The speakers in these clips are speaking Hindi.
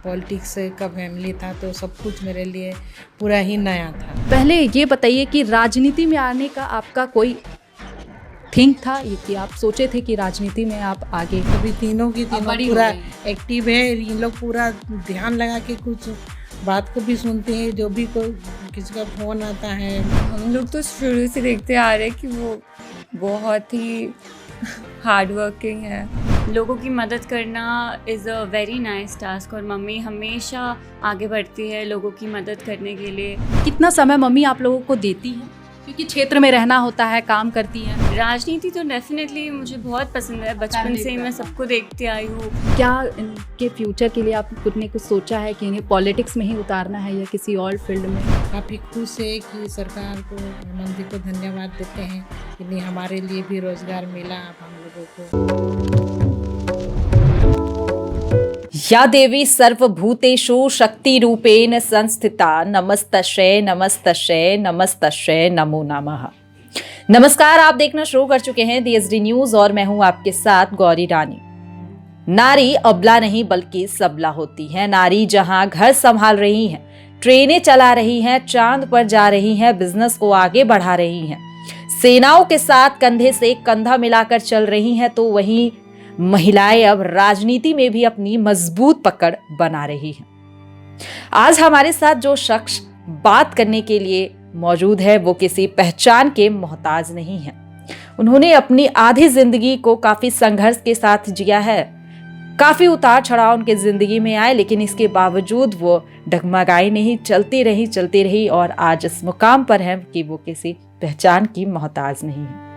पॉलिटिक्स का फैमिली था, तो सब कुछ मेरे लिए पूरा ही नया था। पहले ये बताइए कि राजनीति में आने का आपका कोई थिंक था, ये कि आप सोचे थे कि राजनीति में आप आगे? अभी तीनों की तीनों बड़ी हो पूरा गई। एक्टिव है। ये लोग पूरा ध्यान लगा के कुछ बात को भी सुनते हैं, जो भी कोई किसी का फोन आता है। हम लोग तो शुरू से देखते आ रहे हैं कि वो बहुत ही हार्ड वर्किंग है। लोगों की मदद करना is a very nice task और मम्मी हमेशा आगे बढ़ती है लोगों की मदद करने के लिए। कितना समय मम्मी आप लोगों को देती हैं, क्योंकि क्षेत्र में रहना होता है, काम करती हैं? राजनीति तो डेफिनेटली मुझे बहुत पसंद है, बचपन से ही मैं सबको देखती आई हूँ। क्या इनके फ्यूचर के लिए आप खुद ने कुछ सोचा है कि इन्हें पॉलिटिक्स में ही उतारना है या किसी और फील्ड में? काफ़ी खुश है कि सरकार को, हेमंत जी को धन्यवाद देते हैं कि नहीं, हमारे लिए भी रोजगार मिला अब हम लोगों को। या देवी सर्वभूतेषु शक्तिरूपेण संस्थिता नमस्तश्यै नमस्तश्यै नमस्तश्यै नमो नमः। नमस्कार, आप देखना शुरू कर चुके हैं DSD न्यूज और मैं हूं आपके साथ गौरी रानी। नारी अबला नहीं बल्कि सबला होती है। नारी जहां घर संभाल रही हैं, ट्रेनें चला रही हैं, चांद पर जा रही हैं, बिजनेस को आगे बढ़ा रही हैं, सेनाओं के साथ कंधे से कंधा मिलाकर चल रही हैं, तो वहीं महिलाएं अब राजनीति में भी अपनी मजबूत पकड़ बना रही हैं। आज हमारे साथ जो शख्स बात करने के लिए मौजूद है वो किसी पहचान के मोहताज नहीं है। उन्होंने अपनी आधी जिंदगी को काफी संघर्ष के साथ जिया है। काफी उतार चढ़ाव उनके जिंदगी में आए, लेकिन इसके बावजूद वो डगमगाई नहीं, चलती रही और आज इस मुकाम पर है कि वो किसी पहचान की मोहताज नहीं है।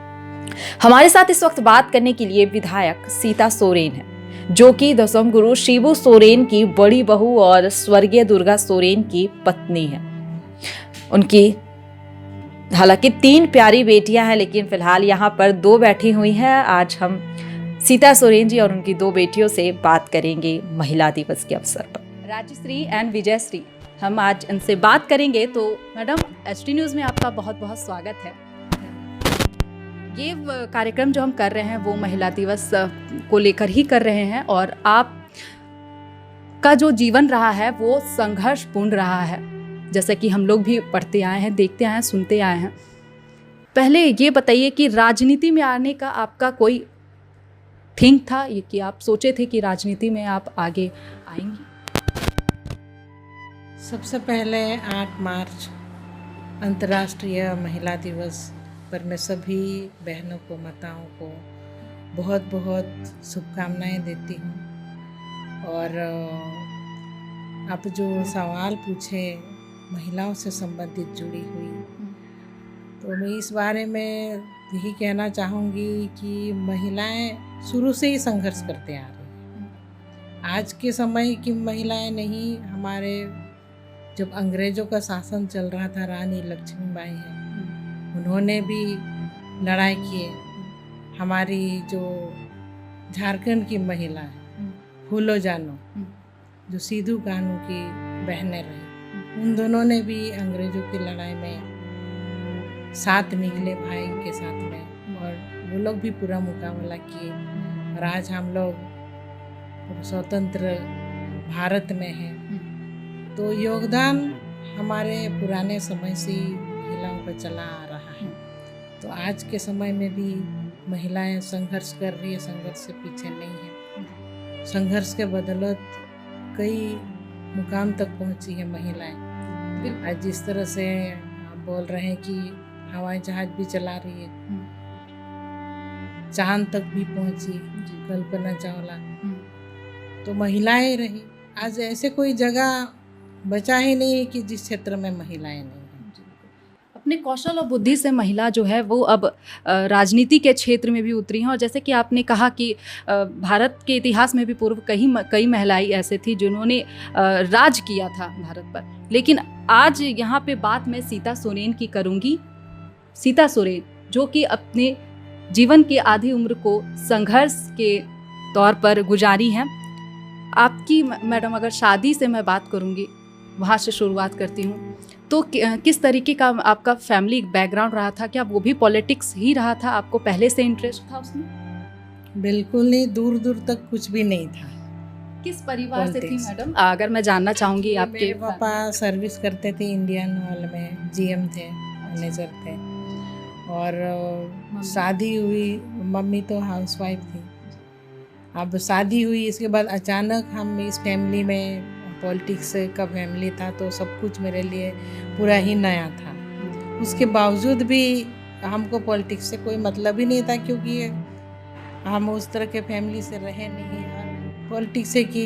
हमारे साथ इस वक्त बात करने के लिए विधायक सीता सोरेन है, जो कि दसम गुरु शिबू सोरेन की बड़ी बहू और स्वर्गीय दुर्गा सोरेन की पत्नी है। उनकी हालांकि 3 प्यारी बेटियां हैं, लेकिन फिलहाल यहाँ पर 2 बैठी हुई हैं। आज हम सीता सोरेन जी और उनकी 2 बेटियों से बात करेंगे महिला दिवस के अवसर पर। राजश्री एंड विजयश्री, हम आज इनसे बात करेंगे। तो मैडम, HD न्यूज में आपका बहुत बहुत स्वागत है। ये कार्यक्रम जो हम कर रहे हैं वो महिला दिवस को लेकर ही कर रहे हैं, और आप का जो जीवन रहा है वो संघर्षपूर्ण रहा है, जैसे कि हम लोग भी पढ़ते आए हैं, देखते आए हैं, सुनते आए हैं। पहले ये बताइए कि राजनीति में आने का आपका कोई थिंक था, ये कि आप सोचे थे कि राजनीति में आप आगे आएंगी? सबसे पहले 8 मार्च अंतर्राष्ट्रीय महिला दिवस पर मैं सभी बहनों को, माताओं को बहुत बहुत शुभकामनाएं देती हूँ। और आप जो सवाल पूछे महिलाओं से संबंधित जुड़ी हुई, तो मैं इस बारे में यही कहना चाहूँगी कि महिलाएं शुरू से ही संघर्ष करते आ रही हैं। आज के समय की महिलाएं नहीं, हमारे जब अंग्रेज़ों का शासन चल रहा था, रानी लक्ष्मीबाई हैं, उन्होंने भी लड़ाई किए। हमारी जो झारखंड की महिला है फूलो जानो, जो सिद्धू कान्हू की बहनें रही, उन दोनों ने भी अंग्रेज़ों की लड़ाई में साथ निकले भाई के साथ में, और वो लोग भी पूरा मुकाबला किए। और आज हम लोग स्वतंत्र भारत में हैं। तो योगदान हमारे पुराने समय से महिलाओं का चला आ रहा है। तो आज के समय में भी महिलाएं संघर्ष कर रही है, संघर्ष से पीछे नहीं है। संघर्ष के बदौलत कई मुकाम तक पहुंची है महिलाएं। आज जिस तरह से आप बोल रहे हैं कि हवाई जहाज भी चला रही है, चांद तक भी पहुंची कल्पना चावला, तो महिलाएं रही। आज ऐसे कोई जगह बचा ही नहीं है कि जिस क्षेत्र में महिलाएं नहीं। अपने कौशल और बुद्धि से महिला जो है वो अब राजनीति के क्षेत्र में भी उतरी हैं, और जैसे कि आपने कहा कि भारत के इतिहास में भी पूर्व कई महिलाएं ऐसे थी जिन्होंने राज किया था भारत पर। लेकिन आज यहाँ पे बात मैं सीता सोरेन की करूँगी। सीता सोरेन जो कि अपने जीवन की आधी उम्र को संघर्ष के तौर पर गुजारी हैं। आपकी मैडम, अगर शादी से मैं बात करूँगी, वहाँ से शुरुआत करती हूँ, तो किस तरीके का आपका फैमिली बैकग्राउंड रहा था? क्या वो भी पॉलिटिक्स ही रहा था? आपको पहले से इंटरेस्ट था उसमें? बिल्कुल नहीं, दूर दूर तक कुछ भी नहीं था। किस परिवार से थी Politics. मैडम, अगर मैं जानना चाहूँगी आपके? मेरे पापा सर्विस करते थे इंडियन ऑयल में, जीएम थे, मैनेजर थे। और शादी हुई, मम्मी तो हाउसवाइफ थी। अब शादी हुई, इसके बाद अचानक हम इस फैमिली में, पॉलिटिक्स का फैमिली था तो सब कुछ मेरे लिए पूरा ही नया था। उसके बावजूद भी हमको पॉलिटिक्स से कोई मतलब ही नहीं था, क्योंकि हम उस तरह के फैमिली से रहे नहीं। और पॉलिटिक्स से कि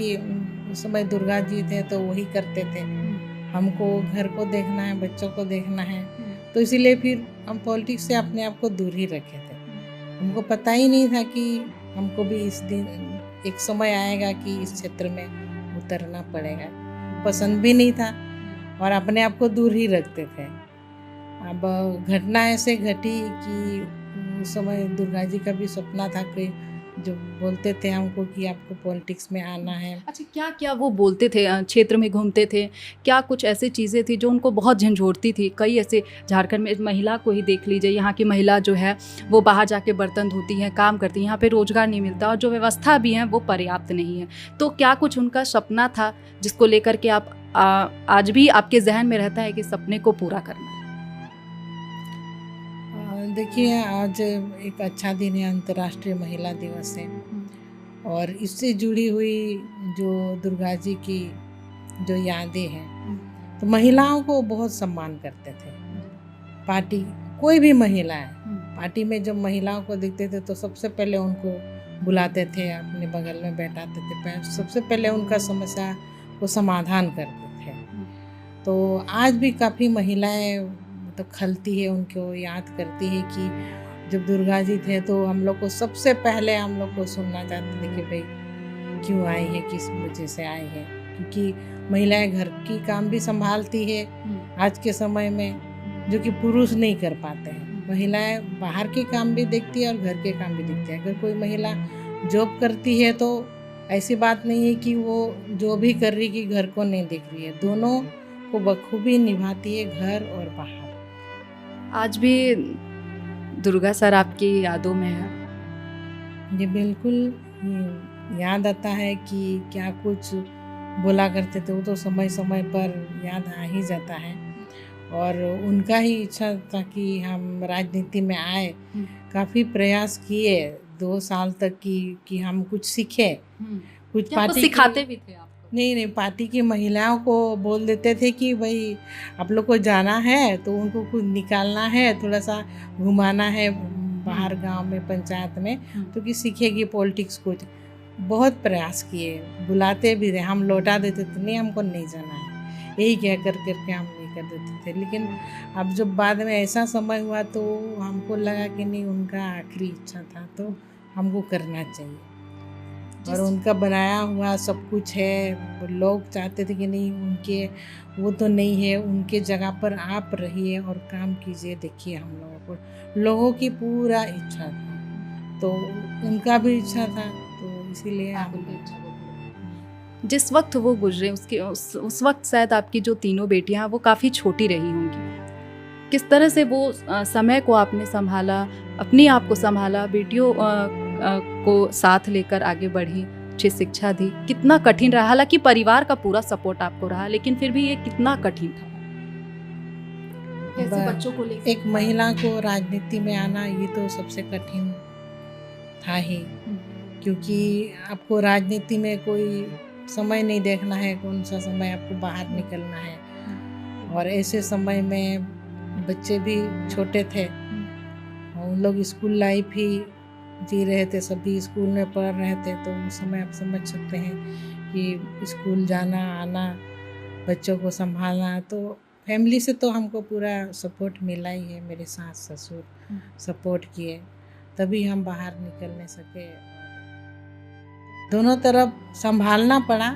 उस समय दुर्गा जी थे तो वही करते थे, हमको घर को देखना है, बच्चों को देखना है, तो इसीलिए फिर हम पॉलिटिक्स से अपने आप को दूर ही रखे थे। हमको पता ही नहीं था कि हमको भी इस दिन एक समय आएगा कि इस क्षेत्र में उतरना पड़ेगा। पसंद भी नहीं था और अपने आप को दूर ही रखते थे। अब घटना ऐसे घटी कि उस समय दुर्गा जी का भी सपना था कि जो बोलते थे हमको कि आपको पॉलिटिक्स में आना है। अच्छा, क्या क्या वो बोलते थे? क्षेत्र में घूमते थे, क्या कुछ ऐसी चीज़ें थी जो उनको बहुत झंझोड़ती थी? कई ऐसे, झारखंड में महिला को ही देख लीजिए, यहाँ की महिला जो है वो बाहर जाके बर्तन धोती हैं, काम करती हैं, यहाँ पे रोज़गार नहीं मिलता और जो व्यवस्था भी है वो पर्याप्त नहीं है। तो क्या कुछ उनका सपना था जिसको लेकर के आप आज भी आपके जहन में रहता है कि सपने को पूरा करना है? देखिए, आज एक अच्छा दिन है, अंतर्राष्ट्रीय महिला दिवस है, और इससे जुड़ी हुई जो दुर्गा जी की जो यादें हैं, तो महिलाओं को बहुत सम्मान करते थे। पार्टी, कोई भी महिला है, पार्टी में जब महिलाओं को देखते थे तो सबसे पहले उनको बुलाते थे, अपने बगल में बैठाते थे, सबसे पहले उनका समस्या को समाधान करते थे। तो आज भी काफ़ी महिलाएं तो खलती है, उनको याद करती है कि जब दुर्गा जी थे तो हम लोग को सबसे पहले हम लोग को सुनना चाहते थे कि भाई क्यों आई है, किस वजह से आई है, क्योंकि महिलाएं घर की काम भी संभालती है आज के समय में, जो कि पुरुष नहीं कर पाते हैं। महिलाएं बाहर के काम भी देखती है और घर के काम भी देखती है। अगर कोई महिला जॉब करती है तो ऐसी बात नहीं है कि वो जो भी कर रही कि घर को नहीं देख रही है, दोनों को बखूबी निभाती है, घर और बाहर। आज भी दुर्गा सर आपकी यादों में है? जी बिल्कुल, याद आता है कि क्या कुछ बोला करते थे, वो तो समय समय पर याद आ ही जाता है। और उनका ही इच्छा था कि हम राजनीति में आए, काफ़ी प्रयास किए 2 साल तक कि हम कुछ सीखें, कुछ पार्टी सिखाते भी थे आपको? नहीं, पार्टी की महिलाओं को बोल देते थे कि भाई आप लोग को जाना है तो उनको कुछ निकालना है, थोड़ा सा घुमाना है बाहर गांव में, पंचायत में, तो कि सीखेगी पॉलिटिक्स कुछ। बहुत प्रयास किए, बुलाते भी थे, हम लौटा देते थे, नहीं हमको नहीं जाना है, यही कह करके हम नहीं कर देते थे। लेकिन अब जब बाद में ऐसा समय हुआ तो हमको लगा कि नहीं, उनका आखिरी इच्छा था तो हमको करना चाहिए। और उनका बनाया हुआ सब कुछ है, लोग चाहते थे कि नहीं, उनके वो तो नहीं है, उनके जगह पर आप रहिए और काम कीजिए। देखिए हम लोगों की पूरा इच्छा था, तो उनका भी इच्छा था, तो इसीलिए जिस वक्त वो गुजरे उस वक्त शायद आपकी जो तीनों बेटियां वो काफ़ी छोटी रही होंगी। किस तरह से वो समय को आपने संभाला, अपने आप को संभाला, बेटियों को साथ लेकर आगे बढ़ी, अच्छी शिक्षा दी? कितना कठिन रहा? हालांकि परिवार का पूरा सपोर्ट आपको रहा, लेकिन फिर भी ये कितना कठिन था कैसे बच्चों को लेकर? एक महिला को राजनीति में आना ये तो सबसे कठिन था ही, क्योंकि आपको राजनीति में कोई समय नहीं देखना है, कौन सा समय आपको बाहर निकलना है, और ऐसे समय में बच्चे भी छोटे थे, उन लोग स्कूल लाइफ ही जी रहे थे, सभी स्कूल में पढ़ रहे थे, तो उस समय आप समझ सकते हैं कि स्कूल जाना आना, बच्चों को संभालना। तो फैमिली से तो हमको पूरा सपोर्ट मिला ही है, मेरे सास ससुर सपोर्ट किए, तभी हम बाहर निकल नहीं सके। दोनों तरफ संभालना पड़ा,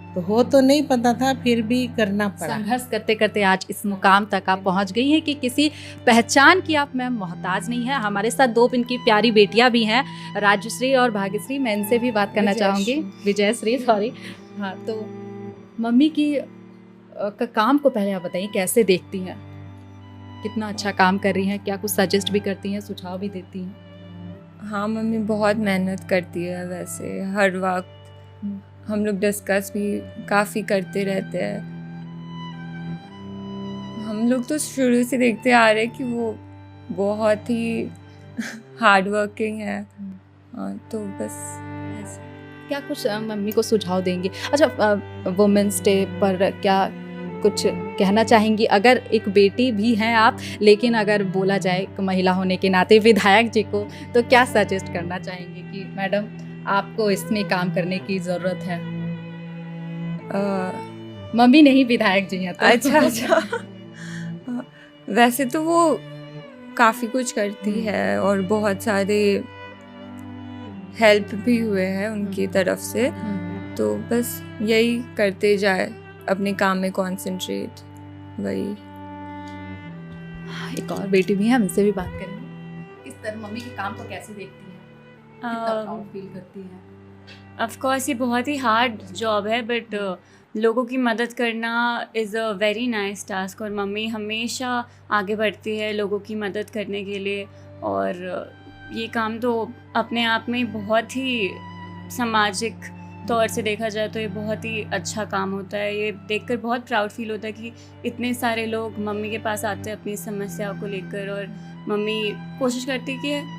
तो हो तो नहीं पता था, फिर भी करना पड़ा। संघर्ष करते करते आज इस मुकाम तक आप पहुंच गई हैं कि किसी पहचान की आप मैम मोहताज नहीं है। हमारे साथ 2 इनकी प्यारी बेटियां भी हैं, राजश्री और भाग्यश्री। मैं इनसे भी बात करना चाहूँगी, विजयश्री, सॉरी। हाँ, तो मम्मी की का काम को पहले आप बताइए, कैसे देखती हैं, कितना अच्छा काम कर रही हैं, क्या कुछ सजेस्ट भी करती हैं, सुझाव भी देती हैं? हाँ, मम्मी बहुत मेहनत करती है, वैसे हर वक्त हम लोग डिस्कस भी काफ़ी करते रहते हैं। हम लोग तो शुरू से देखते आ रहे हैं कि वो बहुत ही हार्ड वर्किंग है। तो बस ऐसे। क्या कुछ मम्मी को सुझाव देंगी? अच्छा, वुमेंस डे पर क्या कुछ कहना चाहेंगी? अगर एक बेटी भी हैं आप, लेकिन अगर बोला जाए एक महिला होने के नाते विधायक जी को, तो क्या सजेस्ट करना चाहेंगे कि मैडम आपको इसमें काम करने की ज़रूरत है? मम्मी नहीं, विधायक जी हैं तो। अच्छा। वैसे तो वो काफ़ी कुछ करती है और बहुत सारे हेल्प भी हुए हैं उनकी तरफ से। तो बस यही करते जाए, अपने काम में कंसंट्रेट, वही। एक और बेटी भी है, हम इससे भी बात करेंगे। किस तरह मम्मी के काम को कैसे देखती हैं? कितना प्राउड फील करती हैं? ऑफ कोर्स ये बहुत ही हार्ड जॉब है, बट लोगों की मदद करना is a very nice task. और मम्मी हमेशा आगे बढ़ती है लोगों की मदद करने के लिए। और ये काम तो अपने आप में बहुत ही सामाजिक तौर से देखा जाए तो ये बहुत ही अच्छा काम होता है। ये देखकर बहुत प्राउड फील होता है कि इतने सारे लोग मम्मी के पास आते हैं अपनी समस्या को लेकर, और मम्मी कोशिश करती है कि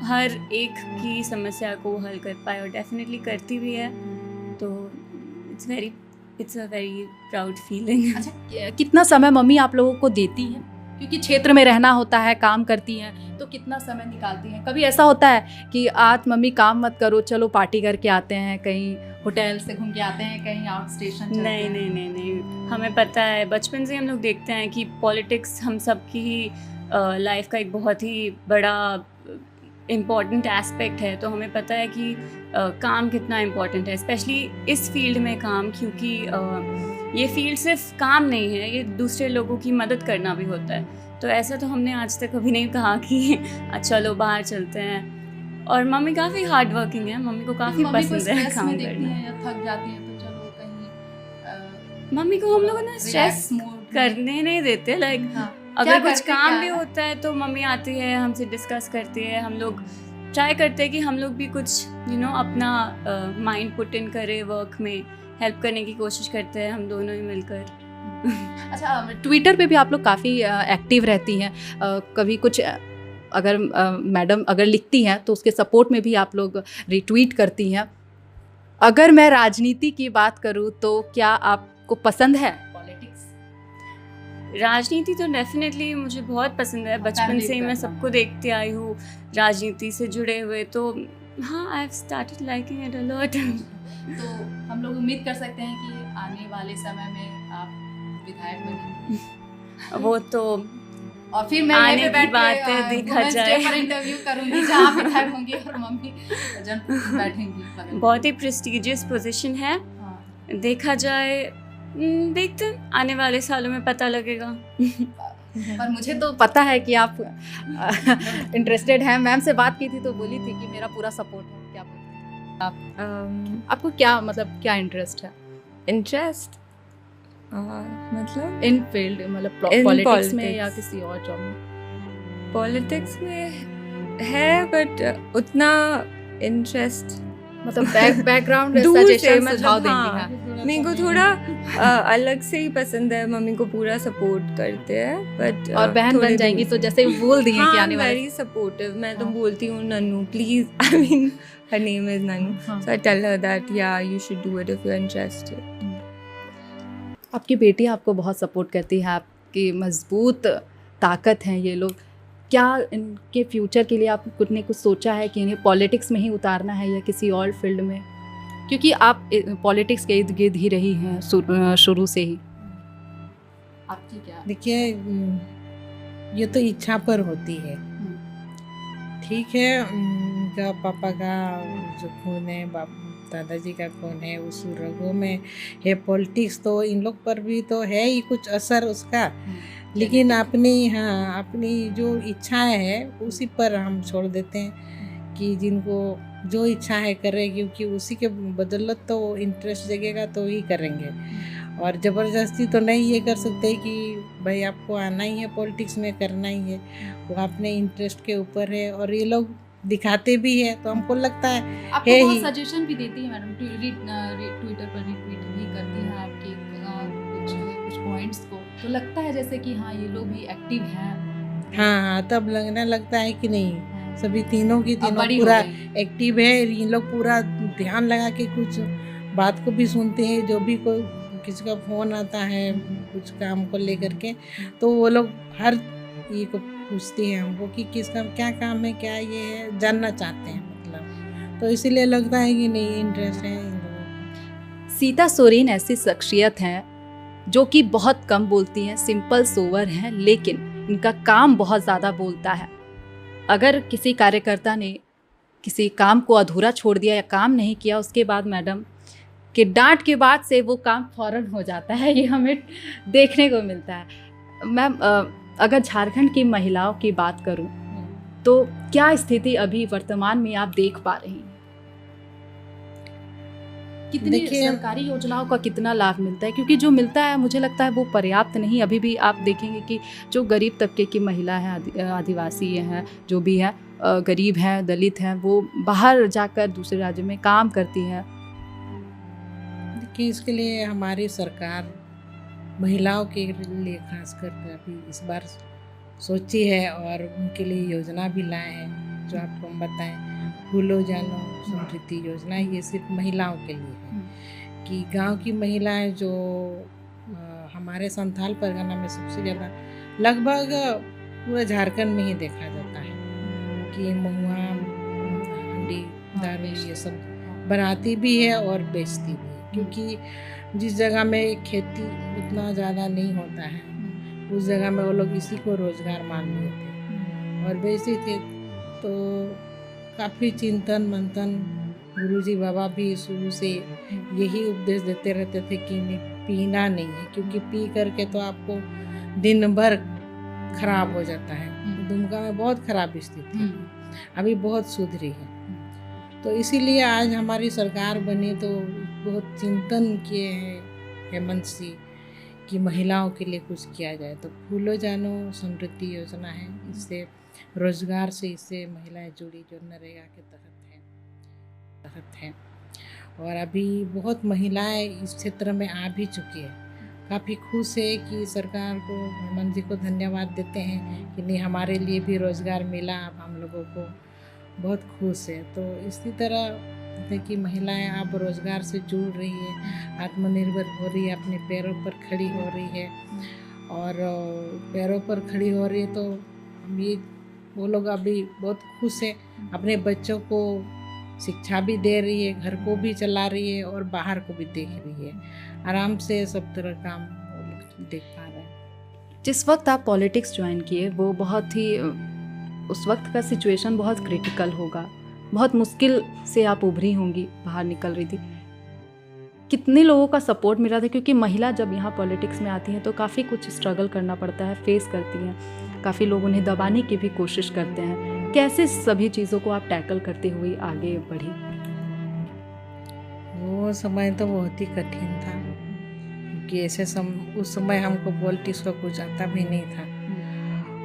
हर एक की समस्या को हल कर पाए, और डेफिनेटली करती भी है। तो it's a very proud feeling. अच्छा, कितना समय मम्मी आप लोगों को देती हैं? क्योंकि क्षेत्र में रहना होता है, काम करती हैं, तो कितना समय निकालती हैं? कभी ऐसा होता है कि आज मम्मी काम मत करो, चलो पार्टी करके आते हैं, कहीं होटल से घूम के आते हैं, कहीं आउट स्टेशन चलते नहीं हैं? नहीं नहीं नहीं, हमें पता है, बचपन से हम लोग देखते हैं कि पॉलिटिक्स हम सब की ही लाइफ का एक बहुत ही बड़ा इम्पॉर्टेंट एस्पेक्ट है। तो हमें पता है कि काम कितना इम्पॉर्टेंट है, स्पेशली इस फील्ड में काम, क्योंकि ये फील्ड सिर्फ काम नहीं है, ये दूसरे लोगों की मदद करना भी होता है। तो ऐसा तो हमने आज तक कभी नहीं कहा कि चलो बाहर चलते हैं। और मम्मी काफ़ी हार्ड वर्किंग है, मम्मी को काफ़ी मम्मी को पसंद है स्ट्रेस काम में देखती करना। हैं या थक जाती हैं तो चलो कहीं मम्मी को हम लोग ना स्ट्रेस करने नहीं देते। लाइक अगर कुछ काम भी होता है तो मम्मी आती है, हमसे डिस्कस करती है, हम लोग ट्राई करते हैं कि हम लोग भी कुछ अपना माइंड पुट इन करें, वर्क में हेल्प करने की कोशिश करते हैं हम दोनों ही मिलकर। अच्छा, ट्विटर पे भी आप लोग काफ़ी एक्टिव रहती हैं। कभी कुछ अगर मैडम अगर लिखती हैं तो उसके सपोर्ट में भी आप लोग रिट्वीट करती हैं। अगर मैं राजनीति की बात करूँ तो क्या आपको पसंद है पॉलिटिक्स? राजनीति तो डेफिनेटली मुझे बहुत पसंद है, बचपन से ही मैं सबको देखती आई हूँ राजनीति से जुड़े हुए। तो हाँ, I have started liking it a lot. तो हम लोग उम्मीद कर सकते हैं कि आने वाले समय में आप विधायक बनेंगे। वो तो और फिर मैं आने यहीं पे की बैठ के, बात है, देखा वुमेन्स डे जाए। पर इंटरव्यू करूंगी जहाँ आप विधायक होंगे और मम्मी जन बैठेंगी बगल में। बहुत ही प्रेस्टिजियस पोजीशन है, हाँ। देखा जाए। देखते हैं, आने वाले सालों में पता लगेगा। पर मुझे तो पता है कि आप इंटरेस्टेड हैं। मैम से बात की थी तो बोली थी कि मेरा पूरा सपोर्ट है। क्या बोलते हैं आपको क्या मतलब क्या इंटरेस्ट है? इंटरेस्ट मतलब इन फील्ड मतलब In पॉलिटिक्स में politics. या किसी और जॉब में? पॉलिटिक्स में है, बट उतना इंटरेस्ट मतलब बैकग्राउंड दूर से, सजेशन मतलब सुझाव देंगी। हाँ, हाँ। मेरे को थोड़ा अलग से ही पसंद है। मम्मी को पूरा सपोर्ट करते हैं, बट और बहन बन जाएंगी तो जैसे बोल दिए कि आने वाले वेरी सपोर्टिव। मैं तो हाँ। बोलती हूँ Nannu please, I mean her name is Nannu, हाँ। So I tell her that yeah you should do it if you are interested. आपकी बेटी आपको बहुत सपोर्ट करती है, आपकी मजबूत ताकत हैं ये लोग। क्या इनके फ्यूचर के लिए आप कुछ ने कुछ सोचा है कि इन्हें पॉलिटिक्स में ही उतारना है या किसी और फील्ड में? क्योंकि आप पॉलिटिक्स के इर्द गिर्द ही रही हैं शुरू से ही। आपकी क्या? देखिए, ये तो इच्छा पर होती है। ठीक है, उनका पापा का जो खून है, दादाजी का खून है, उस रगों में है। पॉलिटिक्स तो इन लोग पर भी तो है ही कुछ असर उसका, लेकिन अपनी जो इच्छाएं है उसी पर हम छोड़ देते हैं कि जिनको जो इच्छा है करें, क्योंकि उसी के बदौलत तो इंटरेस्ट जगेगा तो ही करेंगे। और ज़बरदस्ती तो नहीं ये कर सकते कि भाई आपको आना ही है, पॉलिटिक्स में करना ही है। वो अपने इंटरेस्ट के ऊपर है। और ये लोग दिखाते भी है, तो हमको लगता है आपको है बहुत ही। सजेशन भी देती है मैडम, ट्विटर पर रिट्वीट भी करती है आपके कुछ पॉइंट्स को, तो लगता है जैसे कि हाँ ये लोग भी एक्टिव हैं। हाँ, तब लगने लगता है कि नहीं, सभी तीनों की अब तीनों बड़ी हो पूरा गई। एक्टिव है। ये लोग पूरा ध्यान लगा के कुछ बात को भी सुनते हैं, जो भी कोई किसी का फ़ोन आता है कुछ काम को लेकर के, तो वो लोग हर ये को पूछती हैं हमको कि किसका क्या काम है, क्या ये है, जानना चाहते हैं मतलब। तो इसीलिए लगता है कि नहीं, इंटरेस्ट है इन लोगों को। सीता सोरेन ऐसी शख्सियत हैं जो कि बहुत कम बोलती हैं, सिंपल सोवर हैं, लेकिन इनका काम बहुत ज़्यादा बोलता है। अगर किसी कार्यकर्ता ने किसी काम को अधूरा छोड़ दिया या काम नहीं किया, उसके बाद मैडम के डांट के बाद से वो काम फौरन हो जाता है, ये हमें देखने को मिलता है। मैम, अगर झारखंड की महिलाओं की बात करूं तो क्या स्थिति अभी वर्तमान में आप देख पा रही हैं? कितनी देखिए- सरकारी योजनाओं का कितना लाभ मिलता है? क्योंकि जो मिलता है मुझे लगता है वो पर्याप्त नहीं। अभी भी आप देखेंगे कि जो गरीब तबके की महिला हैं, आदिवासी हैं, जो भी हैं, गरीब हैं, दलित हैं, वो बाहर जाकर दूसरे राज्य में काम करती हैं। कि इसके लिए हमारी सरकार महिलाओं के लिए खास कर अभी इस बार सोची है और उनके लिए योजना भी लाए हैं, जो आपको हम बताएं, भूलो जानो समृद्धि योजना। ये सिर्फ महिलाओं के लिए है कि गांव की महिलाएं जो हमारे संथाल परगना में सबसे ज़्यादा, लगभग पूरे झारखंड में ही देखा जाता है कि महुआ, हंडी, दारू ये सब बनाती भी है और बेचती भी है। क्योंकि जिस जगह में खेती उतना ज़्यादा नहीं होता है, उस जगह में वो लोग इसी को रोज़गार मान लिए थे और बेचते थे। तो काफ़ी चिंतन मंथन, गुरुजी बाबा भी शुरू से यही उपदेश देते रहते थे कि पीना नहीं है, क्योंकि पी करके तो आपको दिन भर खराब हो जाता है। दुमका में बहुत खराब स्थिति है, अभी बहुत सुधरी है। तो इसीलिए आज हमारी सरकार बनी तो बहुत चिंतन किए हैं हेमंत जी कि महिलाओं के लिए कुछ किया जाए। तो भूलो जानो समृद्धि योजना है, इससे रोजगार से इससे महिलाएं जुड़ी, जो नरेगा के तहत है। और अभी बहुत महिलाएं इस क्षेत्र में आ भी चुकी है। काफ़ी खुश है कि सरकार को, हेमंत जी को धन्यवाद देते हैं कि नहीं, हमारे लिए भी रोज़गार मिला, अब हम लोगों को बहुत खुश है। तो इसी तरह देखिए महिलाएं अब रोज़गार से जुड़ रही है, आत्मनिर्भर हो रही है, अपने पैरों पर खड़ी हो रही है। और पैरों पर खड़ी हो रही है तो ये वो लोग अभी बहुत खुश है, अपने बच्चों को शिक्षा भी दे रही है, घर को भी चला रही है और बाहर को भी देख रही है। आराम से सब तरह काम वो लोग देख पा रहे हैं। जिस वक्त आप पॉलिटिक्स ज्वाइन किए वो बहुत ही, उस वक्त का सिचुएशन बहुत क्रिटिकल होगा, बहुत मुश्किल से आप उभरी होंगी, बाहर निकल रही थी। कितने लोगों का सपोर्ट मिला था? क्योंकि महिला जब यहाँ पॉलिटिक्स में आती हैं तो काफ़ी कुछ स्ट्रगल करना पड़ता है, फेस करती हैं, काफ़ी लोग उन्हें दबाने की भी कोशिश करते हैं। कैसे सभी चीज़ों को आप टैकल करते हुए आगे बढ़ी? वो समय तो बहुत ही कठिन था, क्योंकि ऐसे उस समय हमको पॉलिटिक्स का कुछ आता भी नहीं था।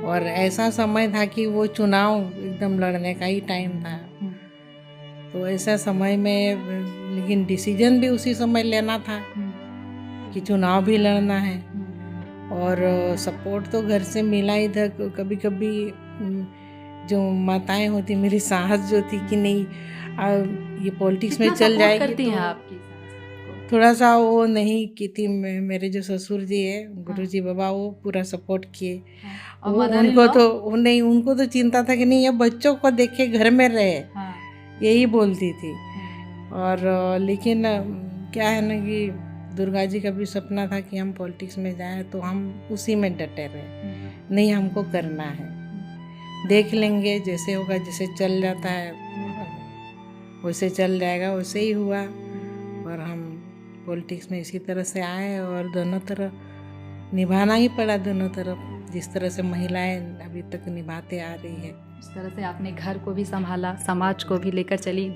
और ऐसा समय था कि वो चुनाव एकदम लड़ने का ही टाइम था। तो ऐसा समय में लेकिन डिसीजन भी उसी समय लेना था कि चुनाव भी लड़ना है। और सपोर्ट तो घर से मिला ही था। कभी कभी जो माताएं होती, मेरी सास जो थी कि नहीं ये पॉलिटिक्स में चल जाएगी, करती तो हैं आपकी सास? थोड़ा सा वो नहीं की थी। मेरे जो ससुर जी है, गुरुजी बाबा, वो पूरा सपोर्ट किए। उनको तो चिंता था कि नहीं ये बच्चों को देखे घर में रहे, यही बोलती थी। और लेकिन क्या है ना कि दुर्गा जी का भी सपना था कि हम पॉलिटिक्स में जाएं, तो हम उसी में डटे रहे, नहीं हमको करना है, देख लेंगे जैसे होगा, जैसे चल जाता है वैसे चल जाएगा। वैसे ही हुआ और हम पॉलिटिक्स में इसी तरह से आए और दोनों तरफ निभाना ही पड़ा, दोनों तरफ जिस तरह से महिलाएं अभी तक निभाते आ रही है। इस तरह से आपने घर को भी संभाला, समाज को भी लेकर चली,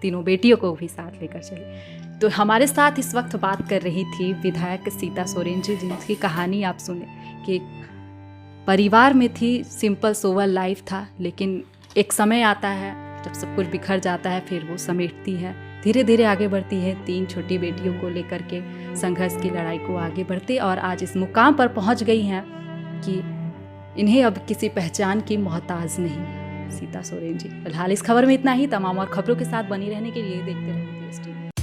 तीनों बेटियों को भी साथ लेकर चली। तो हमारे साथ इस वक्त बात कर रही थी विधायक सीता सोरेन जी, जिनकी कहानी आप सुने कि परिवार में थी, सिंपल सोवर लाइफ था, लेकिन एक समय आता है जब सब कुछ बिखर जाता है फिर वो समेटती है, धीरे धीरे आगे बढ़ती है, 3 छोटी बेटियों को लेकर के संघर्ष की लड़ाई को आगे बढ़ते और आज इस मुकाम पर पहुंच गई हैं कि इन्हें अब किसी पहचान की मोहताज नहीं। सीता सोरेन जी। फिलहाल इस खबर में इतना ही। तमाम और खबरों के साथ बनी रहने के लिए देखते रहिए DSTV।